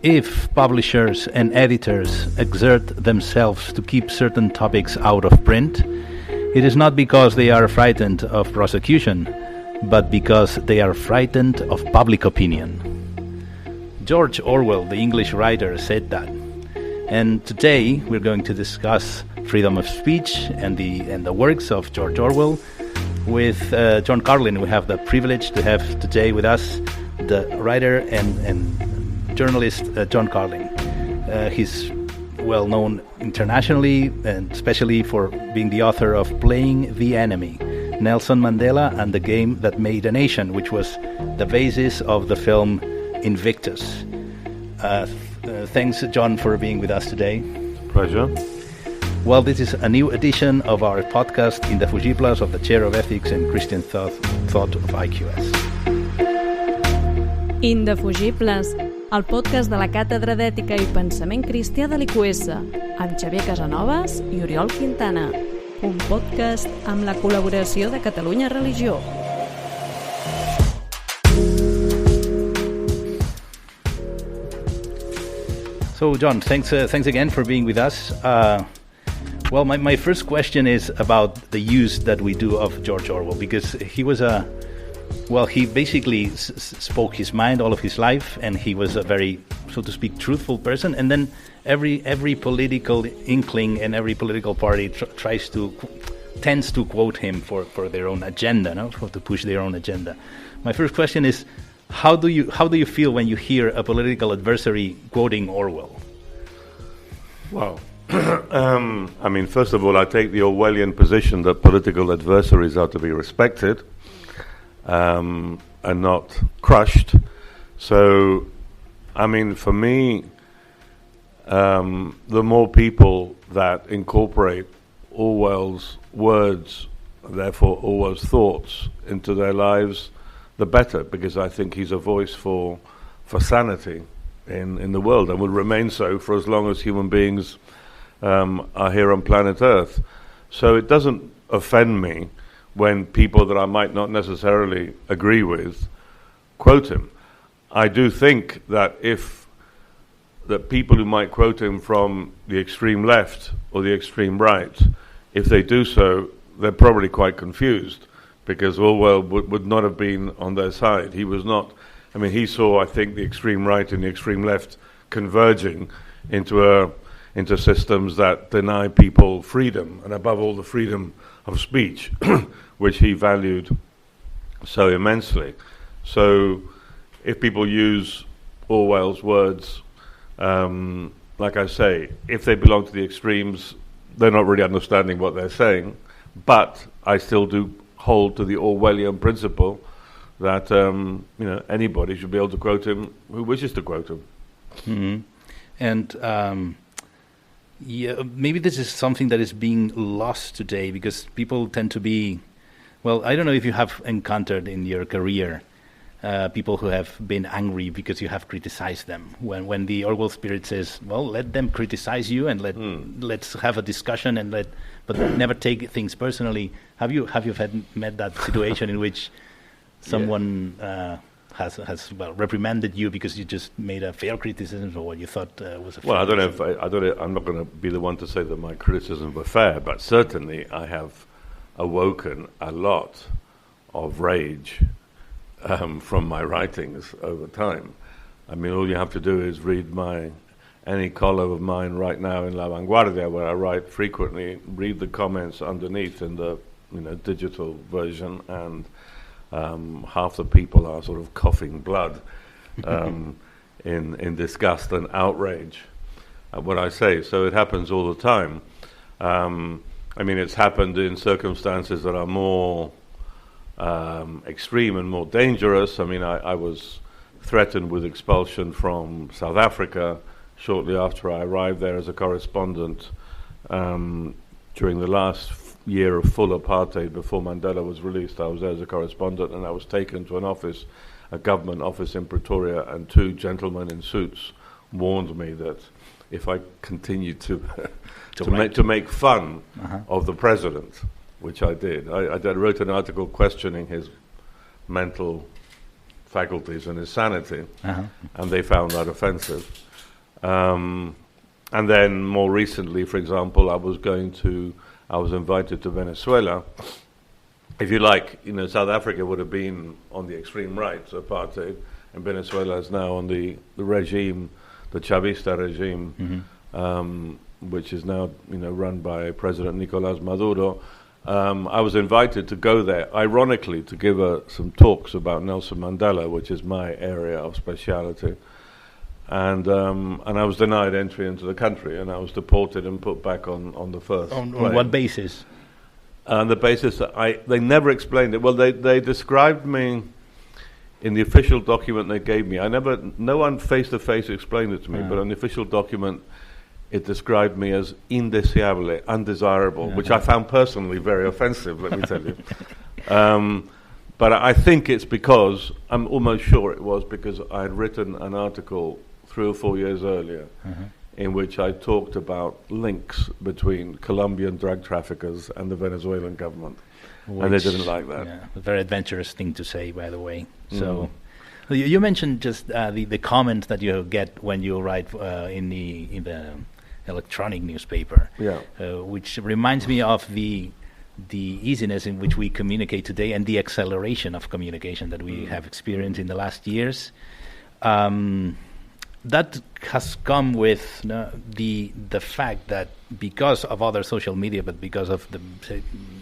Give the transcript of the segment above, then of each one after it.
If publishers and editors exert themselves to keep certain topics out of print, it is not because they are frightened of prosecution, but because they are frightened of public opinion. George Orwell, the English writer, said that. And today we're going to discuss freedom of speech and the works of George Orwell. With John Carlin, we have the privilege to have today with us the writer and journalist John Carlin. He's well known internationally and especially for being the author of Playing the Enemy, Nelson Mandela and the Game That Made a Nation, which was the basis of the film Invictus. Thanks, John, for being with us today. Pleasure. Well, this is a new edition of our podcast, Indefugibles, of the Chair of Ethics and Christian Thought of IQS. Indefugibles, el podcast de la Càtedra d'Ètica i Pensament Cristià de l'IQS, amb Xavier Casanovas i Oriol Quintana. Un podcast amb la col·laboració de Catalunya Religió. So, John, thanks again for being with us. Well, my first question is about the use that we do of George Orwell, because he was he basically spoke his mind all of his life, and he was a very, so to speak, truthful person. And then every political inkling and every political party tends to quote him for their own agenda, to push their own agenda. My first question is, how do you feel when you hear a political adversary quoting Orwell? Well, I mean, first of all, I take the Orwellian position that political adversaries are to be respected and not crushed. So, I mean, for me, the more people that incorporate Orwell's words, therefore Orwell's thoughts, into their lives, the better, because I think he's a voice for sanity in the world, and will remain so for as long as human beings are here on planet Earth. So it doesn't offend me when people that I might not necessarily agree with quote him. I do think that that people who might quote him from the extreme left or the extreme right, if they do so, they're probably quite confused, because Orwell would not have been on their side. He was not. I mean, he saw, I think, the extreme right and the extreme left converging into systems that deny people freedom, and above all, the freedom of speech, which he valued so immensely. So, if people use Orwell's words, like I say, if they belong to the extremes, they're not really understanding what they're saying. But I still do hold to the Orwellian principle that anybody should be able to quote him who wishes to quote him. Mm-hmm. And maybe this is something that is being lost today, because people tend to be, well, I don't know if you have encountered in your career people who have been angry because you have criticized them. When the Orwell spirit says, well, let them criticize you and let's have a discussion but never take things personally. Have you met that situation in which someone has reprimanded you because you just made a fair criticism or what you thought was a fair? Well, I don't know I'm not going to be the one to say that my criticisms were fair, but certainly I have awoken a lot of rage from my writings over time. I mean, all you have to do is read any column of mine right now in La Vanguardia, where I write frequently, read the comments underneath in the digital version, and half the people are sort of coughing blood in disgust and outrage at what I say. So it happens all the time. I mean, it's happened in circumstances that are more extreme and more dangerous. I mean, I was threatened with expulsion from South Africa shortly after I arrived there as a correspondent during the last year of full apartheid before Mandela was released. I was there as a correspondent, and I was taken to a government office in Pretoria, and two gentlemen in suits warned me that if I continued to make fun of the president, which I did. I wrote an article questioning his mental faculties and his sanity, and they found that offensive. And then more recently, for example, I was invited to Venezuela. If you like, South Africa would have been on the extreme right, so apartheid, and Venezuela is now on the regime, the Chavista regime, which is now run by President Nicolás Maduro. I was invited to go there, ironically, to give some talks about Nelson Mandela, which is my area of speciality. And I was denied entry into the country, and I was deported and put back on the first plane. On what basis? On the basis that they never explained it. Well, they described me in the official document they gave me. No one face-to-face explained it to me, but on the official document, it described me as indeseable, undesirable, which I found personally very offensive, let me tell you. But I think it's because, I'm almost sure it was because I had written an article 3 or 4 years earlier in which I talked about links between Colombian drug traffickers and the Venezuelan government. And they didn't like that. Yeah, a very adventurous thing to say, by the way. So you mentioned just the comments that you get when you write in the electronic newspaper, which reminds me of the easiness in which we communicate today and the acceleration of communication that we have experienced in the last years. That has come with the fact that because of other social media, but because of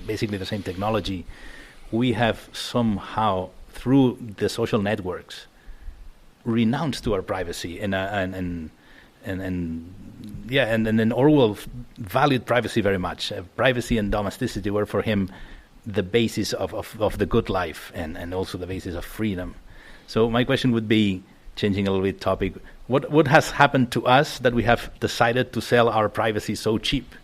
basically the same technology, we have somehow, through the social networks, renounced to our privacy, and then Orwell valued privacy very much. Privacy and domesticity were for him the basis of the good life, and also the basis of freedom. So my question would be, changing a little bit topic, what has happened to us that we have decided to sell our privacy so cheap?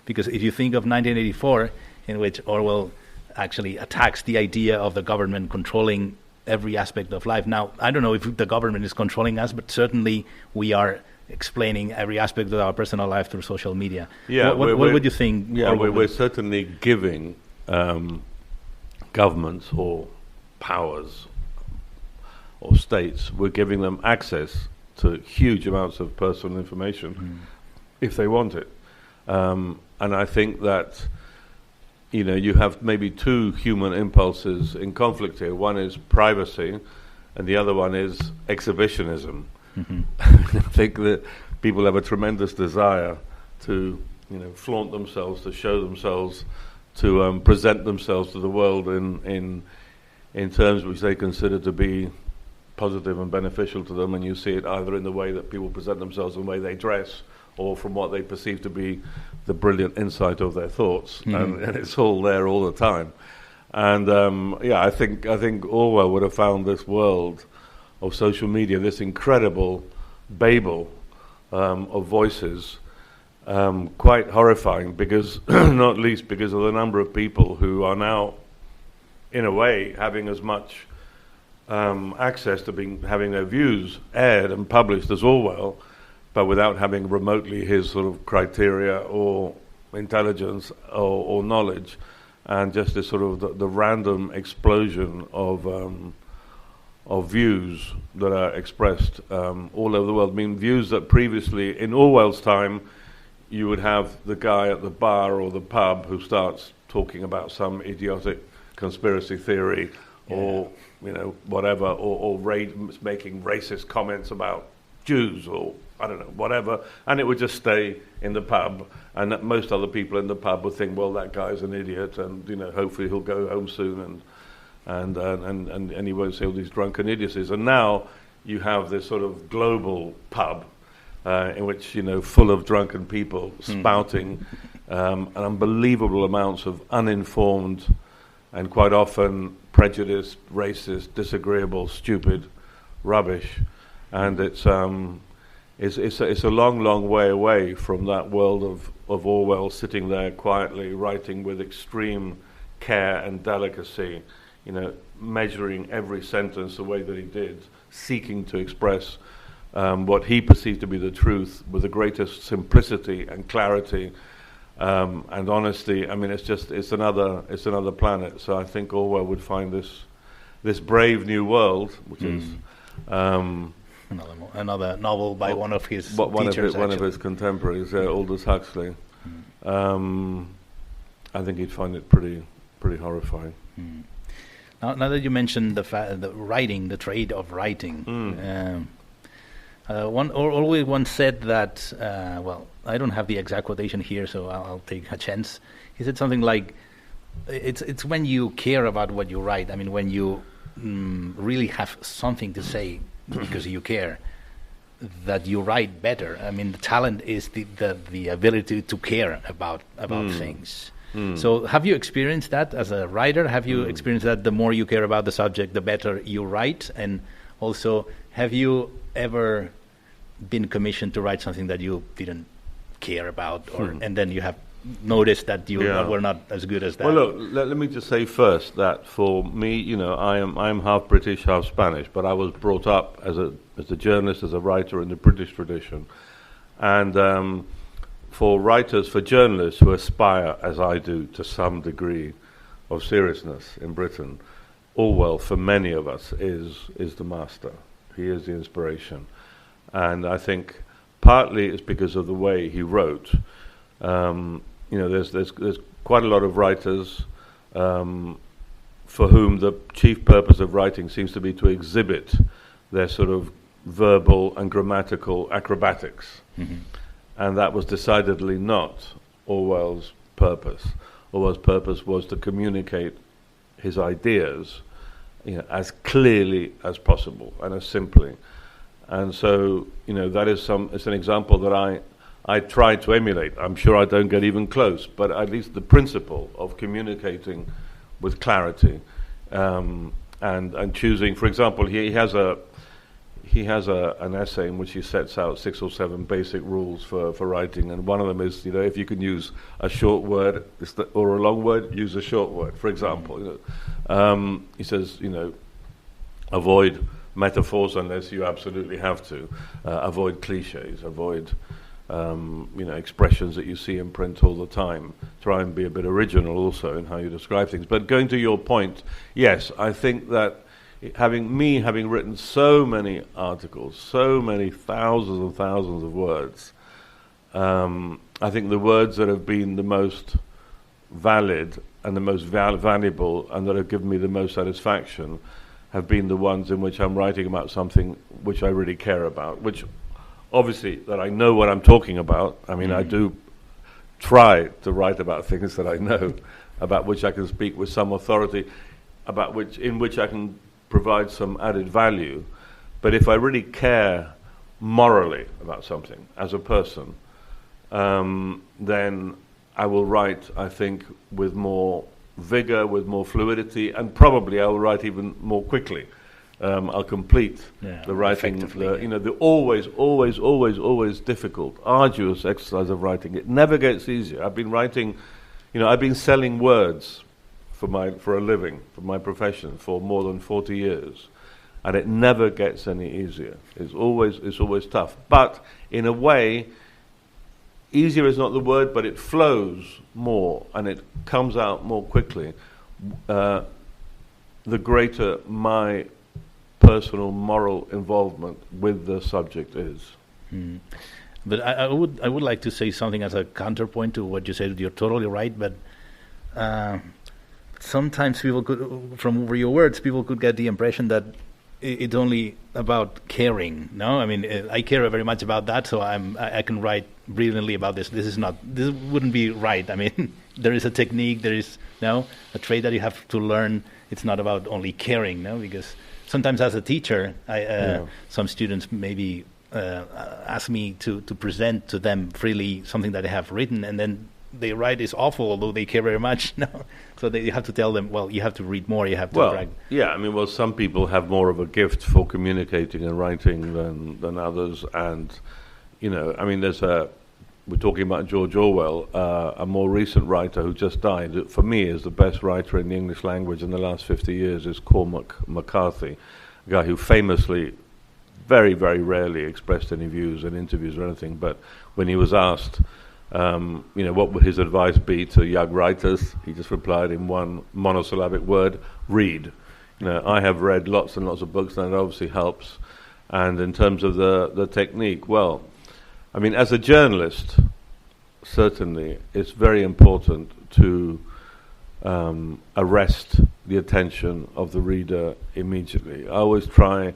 Because if you think of 1984, in which Orwell actually attacks the idea of the government controlling every aspect of life. Now, I don't know if the government is controlling us, but certainly we are explaining every aspect of our personal life through social media. Yeah, what would you think? Yeah, we're certainly giving governments or powers or states, we're giving them access to huge amounts of personal information if they want it. And I think that you have maybe two human impulses in conflict here. One is privacy, and the other one is exhibitionism. I think that people have a tremendous desire to, flaunt themselves, to show themselves, to present themselves to the world in terms which they consider to be positive and beneficial to them, and you see it either in the way that people present themselves and the way they dress, or from what they perceive to be the brilliant insight of their thoughts, and it's all there all the time. And I think Orwell would have found this world of social media, this incredible Babel of voices, quite horrifying, because not least because of the number of people who are now, in a way, having as much access to having their views aired and published as Orwell, but without having remotely his sort of criteria or intelligence or knowledge, and just this sort of the random explosion of views that are expressed all over the world. I mean, views that previously, in Orwell's time, you would have the guy at the bar or the pub who starts talking about some idiotic conspiracy theory or whatever, or making racist comments about Jews or I don't know, whatever, and it would just stay in the pub, and that most other people in the pub would think, well, that guy's an idiot, and hopefully he'll go home soon, and he won't say all these drunken idiocies. And now you have this sort of global pub in which full of drunken people spouting an unbelievable amounts of uninformed and quite often prejudiced, racist, disagreeable, stupid rubbish, and it's a long way away from that world of Orwell sitting there quietly writing with extreme care and delicacy, measuring every sentence the way that he did, seeking to express what he perceived to be the truth with the greatest simplicity and clarity and honesty. I mean, it's another planet. So I think Orwell would find this brave new world, which is Another novel by one of his teachers. One of his contemporaries, Aldous Huxley. I think he'd find it pretty horrifying. Now that you mentioned the writing, the trade of writing, Orwell once said that. I don't have the exact quotation here, so I'll take a chance. He said something like, "It's when you care about what you write. I mean, when you really have something to say because you care, that you write better. I mean, the talent is the ability to care about things." So have you experienced that as a writer? Have you experienced that the more you care about the subject, the better you write? And also, have you ever been commissioned to write something that you didn't care about, and then you have noticed that you were not as good as that? Well, look, let me just say first that for me, I'm half British, half Spanish, but I was brought up as a journalist, as a writer in the British tradition. And for journalists who aspire, as I do, to some degree of seriousness in Britain, Orwell, for many of us, is the master. He is the inspiration. And I think partly it's because of the way he wrote. There's quite a lot of writers for whom the chief purpose of writing seems to be to exhibit their sort of verbal and grammatical acrobatics. And that was decidedly not Orwell's purpose. Orwell's purpose was to communicate his ideas, as clearly as possible and as simply. And so, that is it's an example that I try to emulate. I'm sure I don't get even close, but at least the principle of communicating with clarity and choosing. For example, he has an essay in which he sets out 6 or 7 basic rules for writing, and one of them is, if you can use a short word or a long word, use a short word. For example, he says, avoid metaphors unless you absolutely have to. Avoid cliches. Avoid expressions that you see in print all the time. Try and be a bit original also in how you describe things. But going to your point, yes, I think that having written so many articles, so many thousands and thousands of words, I think the words that have been the most valid and the most valuable and that have given me the most satisfaction have been the ones in which I'm writing about something which I really care about, which obviously that I know what I'm talking about. I mean, I do try to write about things that I know, about which I can speak with some authority, in which I can provide some added value. But if I really care morally about something as a person, then I will write, I think, with more vigor, with more fluidity, and probably I will write even more quickly. I'll complete the writing, the always difficult, arduous exercise of writing. It never gets easier. I've been writing, I've been selling words for a living, for my profession, for more than 40 years, and it never gets any easier. It's always tough. But in a way, easier is not the word, but it flows more and it comes out more quickly. The greater my personal moral involvement with the subject is. But I would like to say something as a counterpoint to what you said. You're totally right, but sometimes people could, from your words, people could get the impression that it's only about caring. No, I mean, I care very much about that, so I can write brilliantly about this. This wouldn't be right. I mean, there is a technique, there is a trait that you have to learn. It's not about only caring, because sometimes as a teacher, some students maybe ask me to present to them freely something that I have written, and then they write is awful, although they care very much. So you have to tell them, well, you have to read more, you have to some people have more of a gift for communicating and writing than others, and we're talking about George Orwell, a more recent writer who just died, that for me is the best writer in the English language in the last 50 years, is Cormac McCarthy, a guy who famously very, very rarely expressed any views in interviews or anything, but when he was asked what would his advice be to young writers, he just replied in one monosyllabic word: read. I have read lots and lots of books, and it obviously helps. And in terms of the technique, well, I mean, as a journalist, certainly it's very important to arrest the attention of the reader immediately. I always try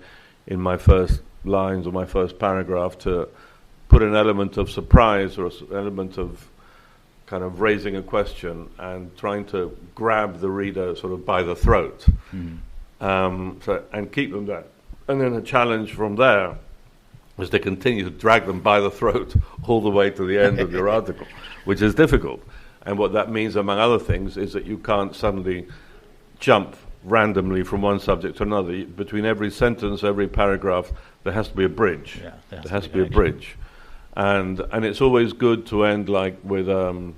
in my first lines or my first paragraph to put an element of surprise or an element of kind of raising a question and trying to grab the reader sort of by the throat, and keep them there. And then a challenge from there is to continue to drag them by the throat all the way to the end of your article, which is difficult. And what that means, among other things, is that you can't suddenly jump randomly from one subject to another. Between every sentence, every paragraph, there has to be a bridge. Yeah, there has to be a bridge. And it's always good to end like with a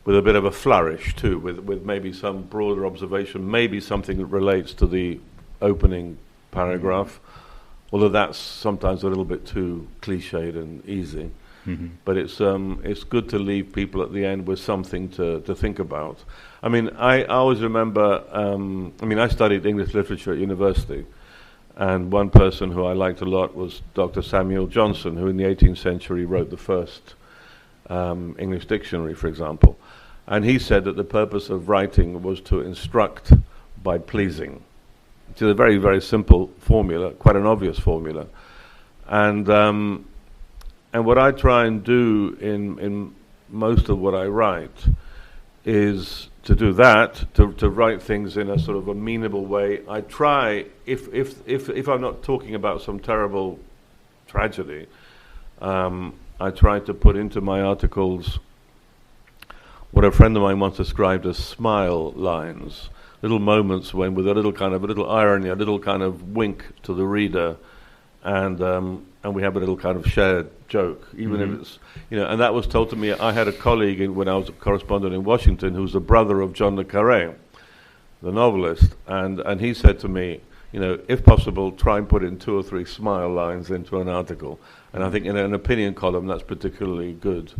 bit of a flourish too, with maybe some broader observation, maybe something that relates to the opening paragraph, although that's sometimes a little bit too cliched and easy. But it's good to leave people at the end with something to think about. I mean, I always remember, I studied English literature at university, and one person who I liked a lot was Dr. Samuel Johnson, who in the 18th century wrote the first English dictionary, for example. And he said that the purpose of writing was to instruct by pleasing. Which is a very, very simple formula, quite an obvious formula. And what I try and do in most of what I write is to do that, to write things in a sort of amenable way. I try, if I'm not talking about some terrible tragedy, I try to put into my articles what a friend of mine once described as smile lines, little moments when, with a little irony, a little kind of wink to the reader, and we have a little kind of shared joke, even if it's, and that was told to me. I had a colleague when I was a correspondent in Washington who was the brother of John le Carré, the novelist, and he said to me, if possible, try and put in 2 or 3 smile lines into an article. And I think in an opinion column, that's particularly good.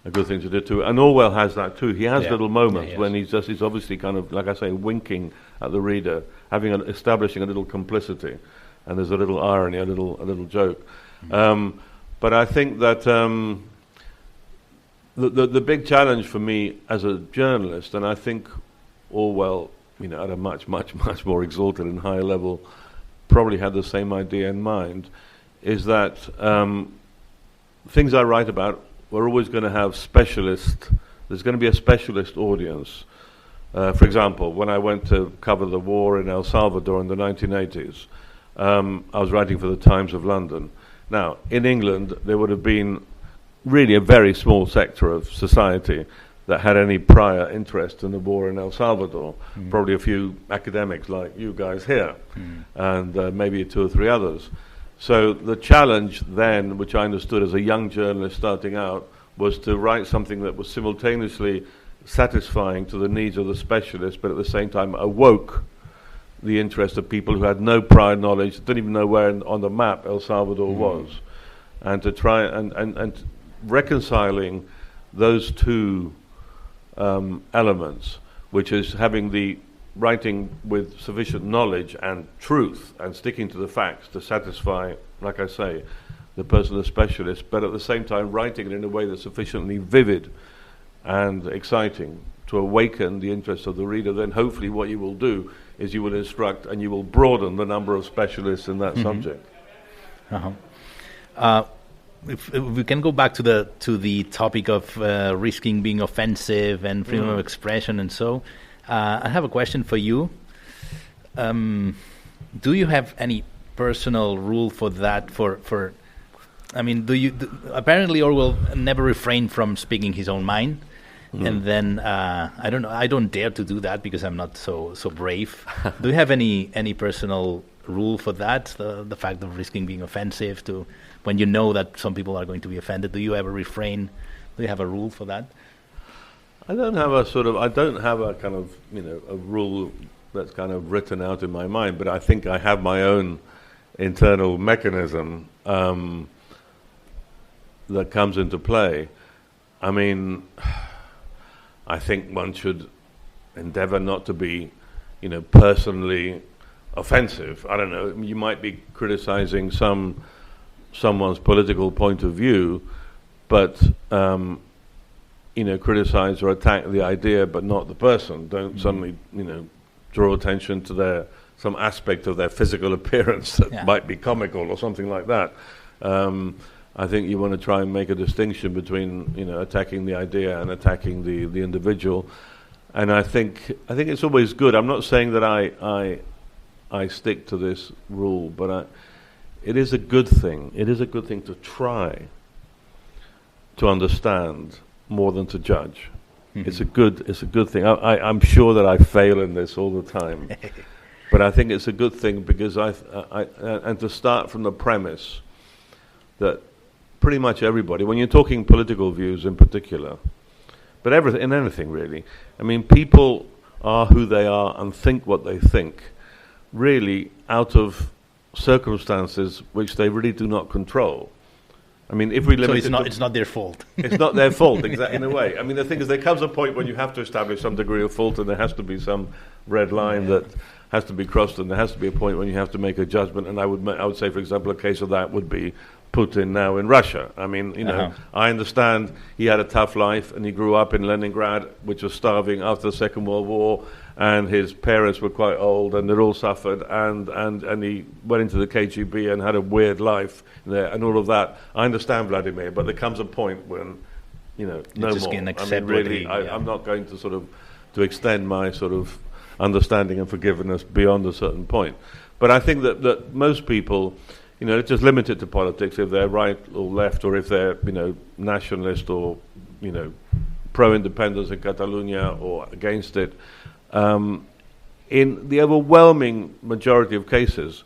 A good thing to do too. And Orwell has that too. He has little moments when he's obviously kind of, like I say, winking at the reader, establishing a little complicity, and there's a little irony, a little joke. But I think that the big challenge for me as a journalist, and I think Orwell, at a much, much, much more exalted and higher level, probably had the same idea in mind, is that things I write about, we're always going to have there's going to be a specialist audience. For example, when I went to cover the war in El Salvador in the 1980s, I was writing for the Times of London. Now, in England, there would have been really a very small sector of society that had any prior interest in the war in El Salvador. Probably a few academics like you guys here, and maybe 2 or 3 others. So the challenge then, which I understood as a young journalist starting out, was to write something that was simultaneously satisfying to the needs of the specialist, but at the same time awoke the interest of people who had no prior knowledge, didn't even know where on the map El Salvador was, and to try and reconciling those 2 elements, which is having the writing with sufficient knowledge and truth and sticking to the facts to satisfy, like I say, the person, the specialist, but at the same time writing it in a way that's sufficiently vivid and exciting to awaken the interest of the reader. Then hopefully what you will do is you will instruct and you will broaden the number of specialists in that subject. If we can go back to the topic of risking being offensive and freedom of expression and so, I have a question for you. Do you have any personal rule for that? Apparently Orwell never refrained from speaking his own mind, and then I don't know. I don't dare to do that because I'm not so brave. Do you have any personal rule for that? The fact of risking being offensive to when you know that some people are going to be offended. Do you ever refrain? Do you have a rule for that? I don't have a kind of, a rule that's kind of written out in my mind, but I think I have my own internal mechanism that comes into play. I mean, I think one should endeavor not to be, personally offensive. I don't know. You might be criticizing someone's political point of view, but criticize or attack the idea, but not the person. Don't suddenly draw attention to some aspect of their physical appearance that might be comical or something like that. I think you want to try and make a distinction between attacking the idea and attacking the individual. And I think it's always good. I'm not saying that I stick to this rule, but it is a good thing. It is a good thing to try to understand more than to judge. Mm-hmm. It's a good thing. I'm sure that I fail in this all the time, but I think it's a good thing because and to start from the premise that pretty much everybody, when you're talking political views in particular, but anything really, I mean, people are who they are and think what they think, really out of circumstances which they really do not control. I mean, if we limit it's not their fault. It's not their fault, exactly, in a way. I mean, the thing is, there comes a point when you have to establish some degree of fault, and there has to be some red line that has to be crossed, and there has to be a point when you have to make a judgment. And I would say, for example, a case of that would be Putin now in Russia. I mean, I understand he had a tough life, and he grew up in Leningrad, which was starving after the Second World War, and his parents were quite old, and they'd all suffered, and he went into the KGB and had a weird life there, and all of that. I understand Vladimir, but there comes a point when, no more. I'm not going to sort of to extend my sort of understanding and forgiveness beyond a certain point. But I think that most people, it's just limited to politics, if they're right or left, or if they're, nationalist or, pro-independence in Catalunya or against it. In the overwhelming majority of cases,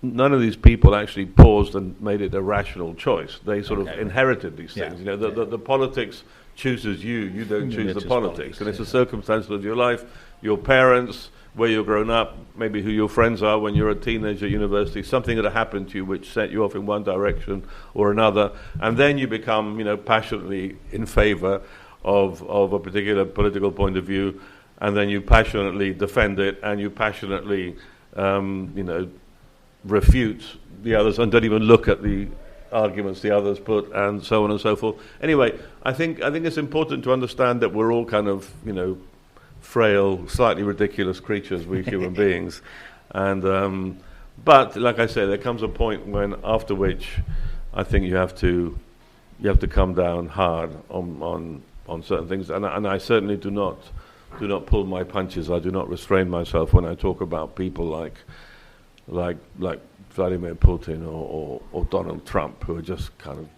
none of these people actually paused and made it a rational choice. They sort of inherited these things. The politics chooses you. You don't choose the politics. And it's a circumstance of your life, your parents, where you've grown up, maybe who your friends are when you're a teenager at university, something that happened to you which set you off in one direction or another, and then you become, passionately in favor of a particular political point of view, and then you passionately defend it, and you passionately, refute the others, and don't even look at the arguments the others put, and so on and so forth. Anyway, I think it's important to understand that we're all kind of, frail, slightly ridiculous creatures, we human beings, and but like I say, there comes a point when after which I think you have to come down hard on certain things, and I certainly do not pull my punches. I do not restrain myself when I talk about people like Vladimir Putin or Donald Trump, who are just kind of,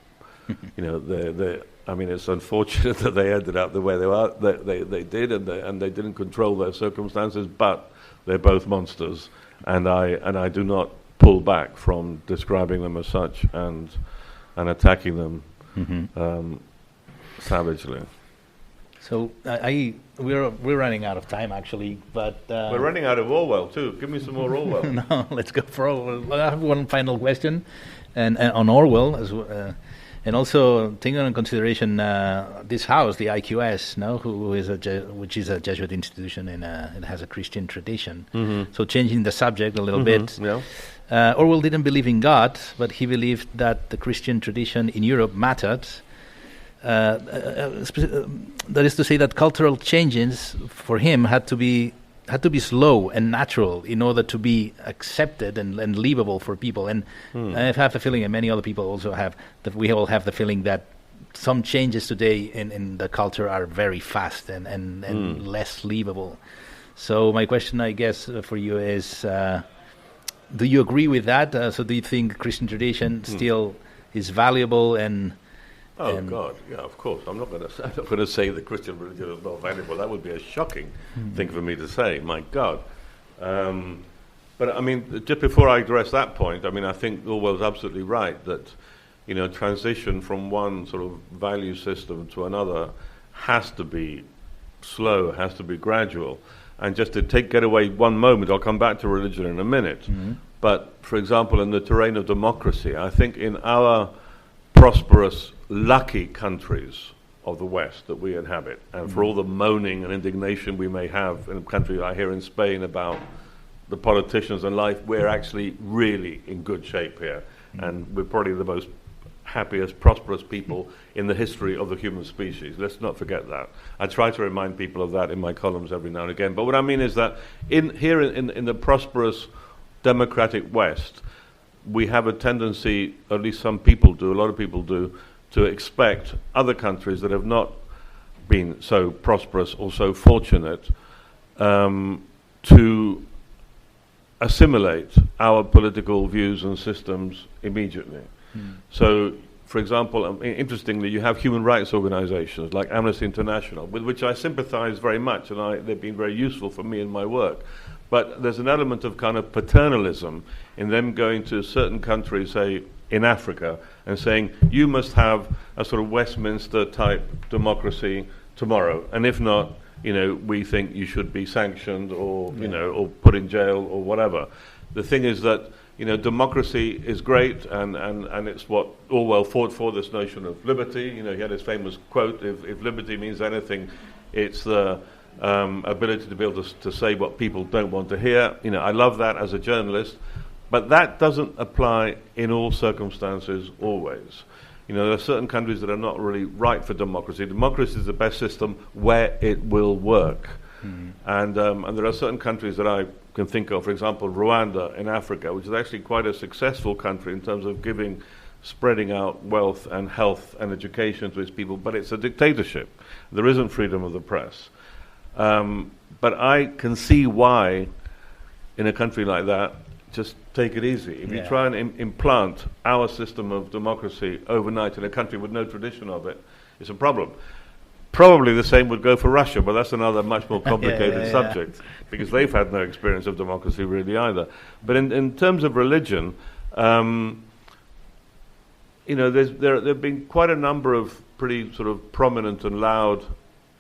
they're I mean, it's unfortunate that they ended up the way they are. They did, and they didn't control their circumstances. But they're both monsters, and I do not pull back from describing them as such and attacking them savagely. So we're running out of time actually, but we're running out of Orwell too. Give me some more Orwell. No, let's go for Orwell. I have one final question, and on Orwell as well. And also taking into consideration this house, the IQS, which is a Jesuit institution and it has a Christian tradition. Mm-hmm. So changing the subject a little bit, Orwell didn't believe in God, but he believed that the Christian tradition in Europe mattered. That is to say that cultural changes for him had to be slow and natural in order to be accepted and livable for people. And I have the feeling, and many other people also have, that we all have the feeling that some changes today in the culture are very fast and less livable. So my question, I guess, for you is, do you agree with that? So do you think Christian tradition still is valuable and... Oh God! Yeah, of course. I'm not going to say the Christian religion is not valuable. That would be a shocking thing for me to say. My God! But I mean, just before I address that point, I mean, I think Orwell's absolutely right that transition from one sort of value system to another has to be slow, has to be gradual, and just to get away one moment. I'll come back to religion in a minute. Mm-hmm. But for example, in the terrain of democracy, I think in our prosperous, lucky countries of the West that we inhabit, and for all the moaning and indignation we may have in a country like here in Spain about the politicians and life, we're actually really in good shape here. And we're probably the most happiest, prosperous people in the history of the human species. Let's not forget that. I try to remind people of that in my columns every now and again. But what I mean is that in the prosperous democratic West, we have a tendency, at least some people do, a lot of people do, to expect other countries that have not been so prosperous or so fortunate to assimilate our political views and systems immediately. So, for example, interestingly, you have human rights organizations like Amnesty International, with which I sympathize very much, and they've been very useful for me in my work. But there's an element of kind of paternalism in them going to certain countries, say in Africa, and saying, you must have a sort of Westminster-type democracy tomorrow, and if not, we think you should be sanctioned or, or put in jail or whatever. The thing is that, democracy is great, and it's what Orwell fought for, this notion of liberty. He had his famous quote, if liberty means anything, it's the ability to be able to say what people don't want to hear. I love that as a journalist, but that doesn't apply in all circumstances always. There are certain countries that are not really right for democracy. Democracy is the best system where it will work. And there are certain countries that I can think of, for example, Rwanda in Africa, which is actually quite a successful country in terms of spreading out wealth and health and education to its people, but it's a dictatorship. There isn't freedom of the press. But I can see why, in a country like that, just take it easy. If you try and implant our system of democracy overnight in a country with no tradition of it, it's a problem. Probably the same would go for Russia, but that's another much more complicated subject, because they've had no experience of democracy really either. But in terms of religion, there have been quite a number of pretty sort of prominent and loud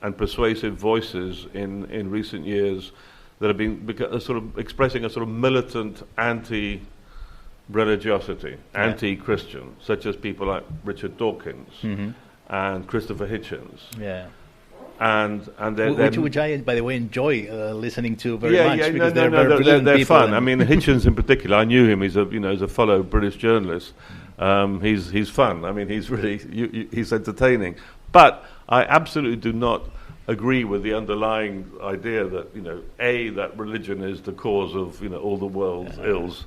and persuasive voices in recent years that have been sort of expressing a sort of militant anti-religiosity, anti-Christian, such as people like Richard Dawkins and Christopher Hitchens. And which I, by the way, enjoy listening to very much, because they're they're fun. I mean, Hitchens in particular, I knew him. He's a fellow British journalist. He's fun. I mean, he's really he's entertaining. But I absolutely do not agree with the underlying idea that that religion is the cause of all the world's ills.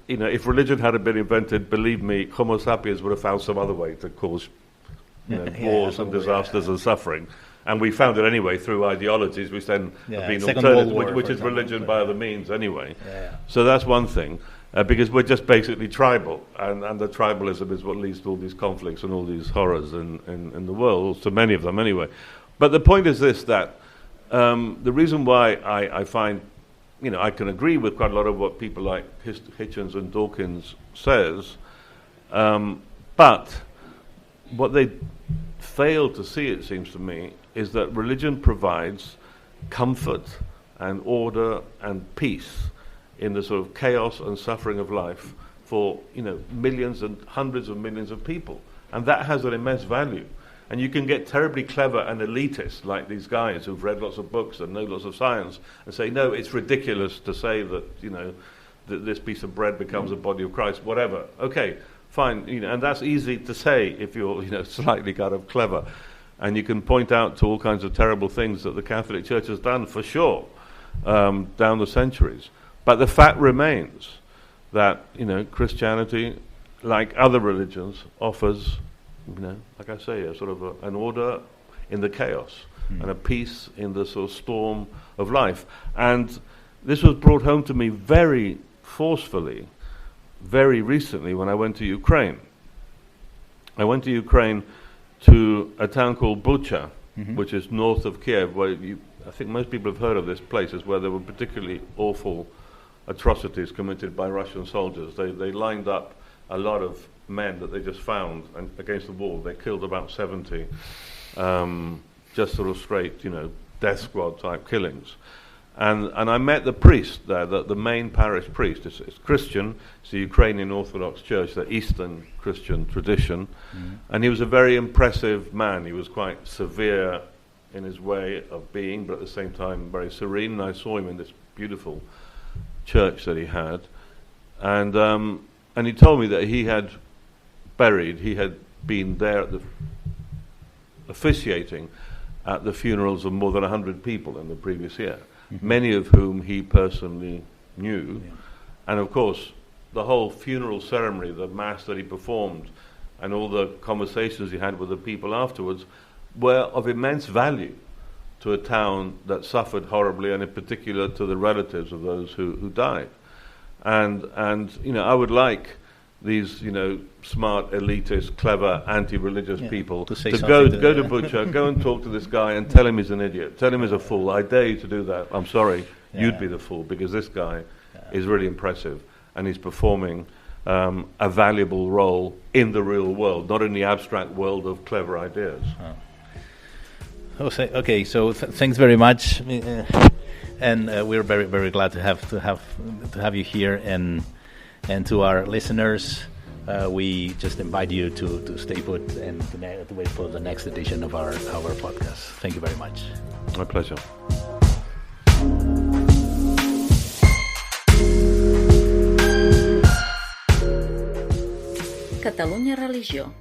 If religion had been invented, believe me, Homo sapiens would have found some other way to cause wars and disasters and suffering. And we found it anyway through ideologies which then have been alternative, which is religion by other means anyway. So that's one thing, because we're just basically tribal, and the tribalism is what leads to all these conflicts and all these horrors in the world, to many of them anyway. But the point is this, that the reason why I find, I can agree with quite a lot of what people like Hitchens and Dawkins says, but what they fail to see, it seems to me, is that religion provides comfort and order and peace in the sort of chaos and suffering of life for millions and hundreds of millions of people, and that has an immense value. And you can get terribly clever and elitist, like these guys who've read lots of books and know lots of science, and say, no, it's ridiculous to say that that this piece of bread becomes a body of Christ, whatever. Okay, fine, and that's easy to say if you're slightly kind of clever, and you can point out to all kinds of terrible things that the Catholic Church has done, for sure, down the centuries. But the fact remains that Christianity, like other religions, offers, like I say, a sort of an order in the chaos and a peace in the sort of storm of life. And this was brought home to me very forcefully, very recently, when I went to Ukraine. I went to Ukraine to a town called Bucha, which is north of Kiev, where I think most people have heard of this place, is where there were particularly awful atrocities committed by Russian soldiers. They lined up a lot of men that they just found against the wall. They killed about 70, just sort of straight, death squad type killings. And I met the priest there, the main parish priest. It's Christian. It's the Ukrainian Orthodox Church, the Eastern Christian tradition. And he was a very impressive man. He was quite severe in his way of being, but at the same time very serene. And I saw him in this beautiful church that he had, and he told me that he had been there officiating at the funerals of more than 100 people in the previous year, many of whom he personally knew, and of course the whole funeral ceremony, the mass that he performed, and all the conversations he had with the people afterwards were of immense value to a town that suffered horribly, and in particular to the relatives of those who died. And I would like these, smart, elitist, clever, anti-religious people to go to Butcher, go and talk to this guy and tell him he's an idiot, tell him he's a fool. I dare you to do that. I'm sorry, you'd be the fool, because this guy is really impressive, and he's performing a valuable role in the real world, not in the abstract world of clever ideas. Okay, so thanks very much, and we're very, very glad to have you here, and to our listeners, we just invite you to stay put and to wait for the next edition of our podcast. Thank you very much. My pleasure. Catalunya Religió.